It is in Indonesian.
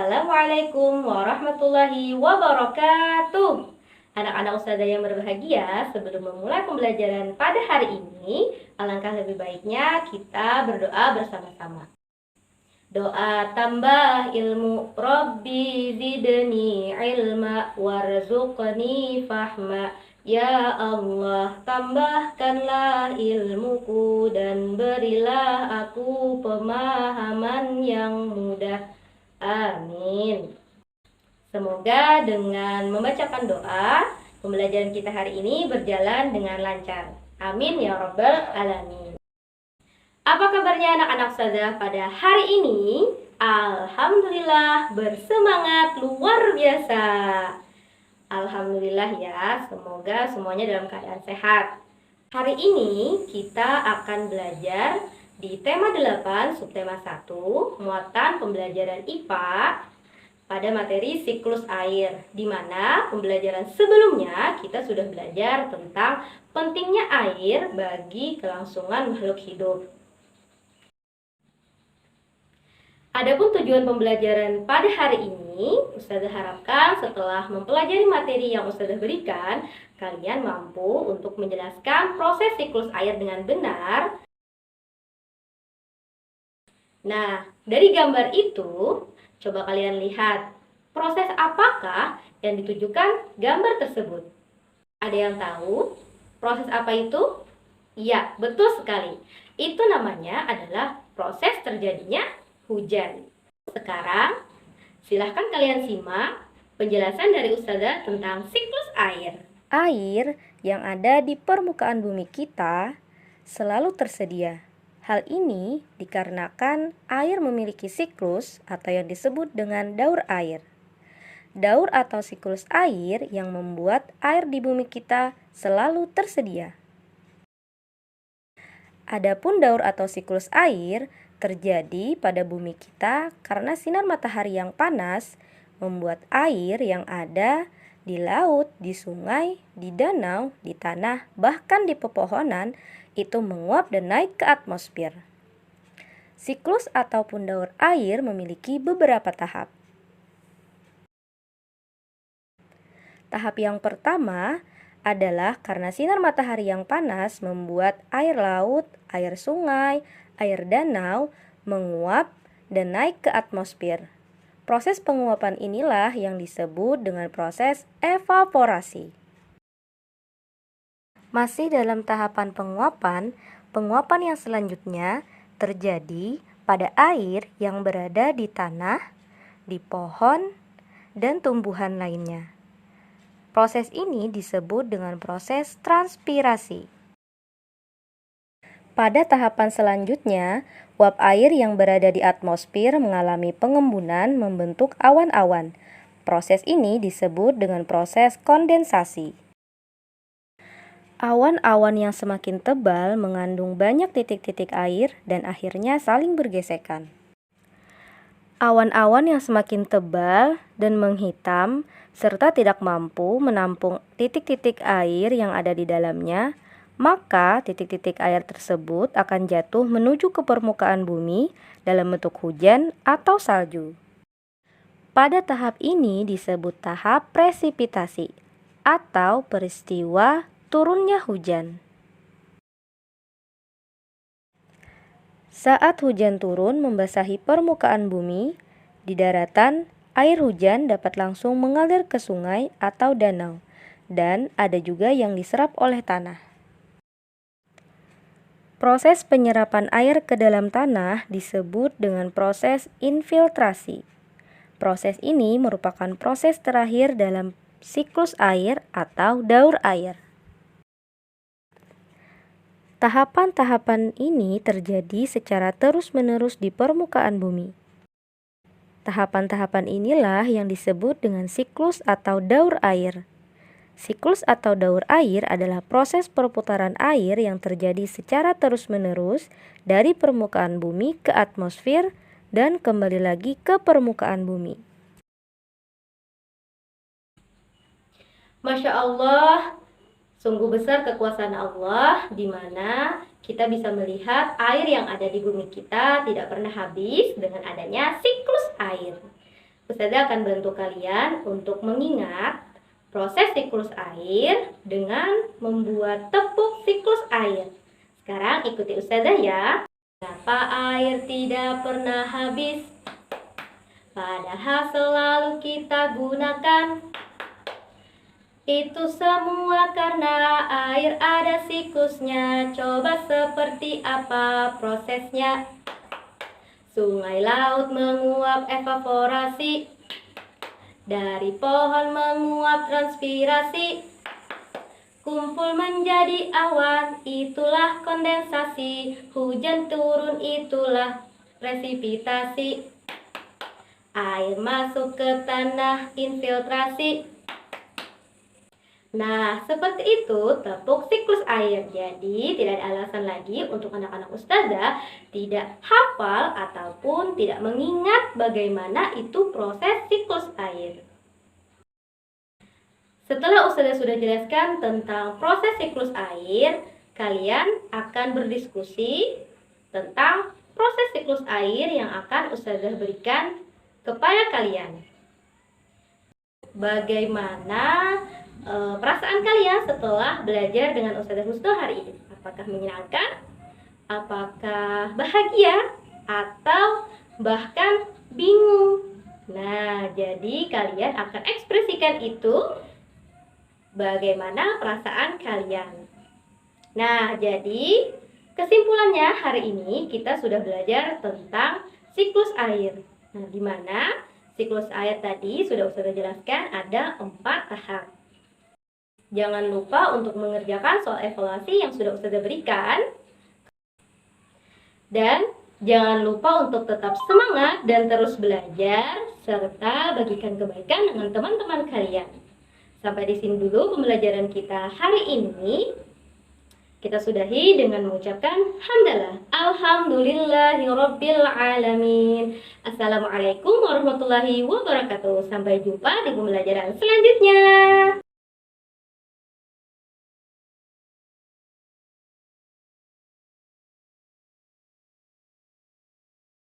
Assalamualaikum warahmatullahi wabarakatuh. Anak-anak Ustazah yang berbahagia, sebelum memulai pembelajaran pada hari ini, alangkah lebih baiknya kita berdoa bersama-sama. Doa tambah ilmu, Rabbi zidni ilma warzuqni fahma. Ya Allah, tambahkanlah ilmuku dan berilah aku pemahaman yang mudah. Amin. Semoga dengan membacakan doa, pembelajaran kita hari ini berjalan dengan lancar. Amin ya rabbal alamin. Apa kabarnya anak-anak Ustazah pada hari ini? Alhamdulillah, bersemangat luar biasa. Alhamdulillah ya, semoga semuanya dalam keadaan sehat. Hari ini kita akan belajar di tema 8, subtema 1, muatan pembelajaran IPA pada materi siklus air, di mana pembelajaran sebelumnya kita sudah belajar tentang pentingnya air bagi kelangsungan makhluk hidup. Adapun tujuan pembelajaran pada hari ini, Ustazah harapkan setelah mempelajari materi yang Ustazah berikan, kalian mampu untuk menjelaskan proses siklus air dengan benar. Nah, dari gambar itu, coba kalian lihat proses apakah yang ditujukan gambar tersebut. Ada yang tahu proses apa itu? Iya, betul sekali. Itu namanya adalah proses terjadinya hujan. Sekarang, silahkan kalian simak penjelasan dari Ustazah tentang siklus air. Air yang ada di permukaan bumi kita selalu tersedia. Hal ini dikarenakan air memiliki siklus atau yang disebut dengan daur air. Daur atau siklus air yang membuat air di bumi kita selalu tersedia. Adapun daur atau siklus air terjadi pada bumi kita karena sinar matahari yang panas membuat air yang ada di laut, di sungai, di danau, di tanah, bahkan di pepohonan itu menguap dan naik ke atmosfer. Siklus ataupun daur air memiliki beberapa tahap. Tahap yang pertama adalah karena sinar matahari yang panas membuat air laut, air sungai, air danau menguap dan naik ke atmosfer. Proses penguapan inilah yang disebut dengan proses evaporasi. Masih dalam tahapan penguapan yang selanjutnya terjadi pada air yang berada di tanah, di pohon, dan tumbuhan lainnya. Proses ini disebut dengan proses transpirasi. Pada tahapan selanjutnya, uap air yang berada di atmosfer mengalami pengembunan membentuk awan-awan. Proses ini disebut dengan proses kondensasi. Awan-awan yang semakin tebal mengandung banyak titik-titik air dan akhirnya saling bergesekan. Awan-awan yang semakin tebal dan menghitam serta tidak mampu menampung titik-titik air yang ada di dalamnya, maka titik-titik air tersebut akan jatuh menuju ke permukaan bumi dalam bentuk hujan atau salju. Pada tahap ini disebut tahap presipitasi atau peristiwa turunnya hujan. Saat hujan turun membasahi permukaan bumi, di daratan air hujan dapat langsung mengalir ke sungai atau danau, dan ada juga yang diserap oleh tanah. Proses penyerapan air ke dalam tanah disebut dengan proses infiltrasi. Proses ini merupakan proses terakhir dalam siklus air atau daur air. Tahapan-tahapan ini terjadi secara terus-menerus di permukaan bumi. Tahapan-tahapan inilah yang disebut dengan siklus atau daur air. Siklus atau daur air adalah proses perputaran air yang terjadi secara terus-menerus dari permukaan bumi ke atmosfer dan kembali lagi ke permukaan bumi. Masya Allah, sungguh besar kekuasaan Allah di mana kita bisa melihat air yang ada di bumi kita tidak pernah habis dengan adanya siklus air. Ustazah akan bantu kalian untuk mengingat proses siklus air dengan membuat tepuk siklus air. Sekarang ikuti Ustazah ya. Kenapa air tidak pernah habis? Padahal selalu kita gunakan. Itu semua karena air ada siklusnya. Coba seperti apa prosesnya? Sungai laut menguap evaporasi, dari pohon menguap transpirasi, kumpul menjadi awan, itulah kondensasi. Hujan turun, itulah presipitasi. Air masuk ke tanah, infiltrasi. Nah, seperti itu tepuk siklus air. Jadi, tidak ada alasan lagi untuk anak-anak ustazah tidak hafal ataupun tidak mengingat bagaimana itu proses siklus air. Setelah ustazah sudah jelaskan tentang proses siklus air, kalian akan berdiskusi tentang proses siklus air yang akan ustazah berikan kepada kalian. Bagaimana perasaan kalian setelah belajar dengan Ustazah Husnul hari ini? Apakah menyenangkan? Apakah bahagia? Atau bahkan bingung? Nah, jadi kalian akan ekspresikan itu bagaimana perasaan kalian. Nah, jadi kesimpulannya hari ini kita sudah belajar tentang siklus air. Nah, di mana siklus air tadi sudah Ustazah jelaskan ada 4 tahap. Jangan lupa untuk mengerjakan soal evaluasi yang sudah Ustazah berikan. Dan jangan lupa untuk tetap semangat dan terus belajar, serta bagikan kebaikan dengan teman-teman kalian. Sampai di sini dulu pembelajaran kita hari ini. Kita sudahi dengan mengucapkan hamdalah. Alhamdulillahirabbil alamin. Assalamualaikum warahmatullahi wabarakatuh. Sampai jumpa di pembelajaran selanjutnya.